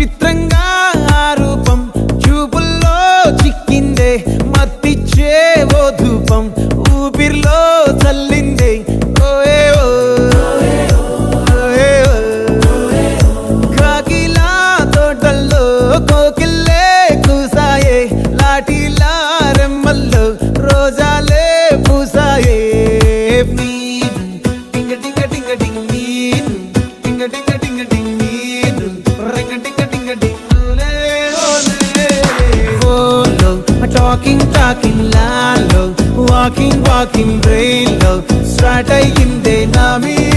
చిత్రంగా ఆ రూపం చూపుల్లో చిక్కిందే మత్తిచ్చే ఓ ధూపం ఊపిరిలో చల్లిందే ఓయే ఓ కాకిలా తోటల్లో కోకిల్లే కూసాయే లాఠీలా రెమ్మల్లో రోజాలే పూసాయే టింగ టింగ టింగ టింగ్ నీరు టింగ టింగ టింగ టింగ్ నీరు రింగ టింగ టింగ టింగ్ ఓలే ఓలే ఓలో టాకింగ్ లాలో వాకింగ్ బ్రెయిన్ లో స్టార్ట్ అయ్యిందే నా మీద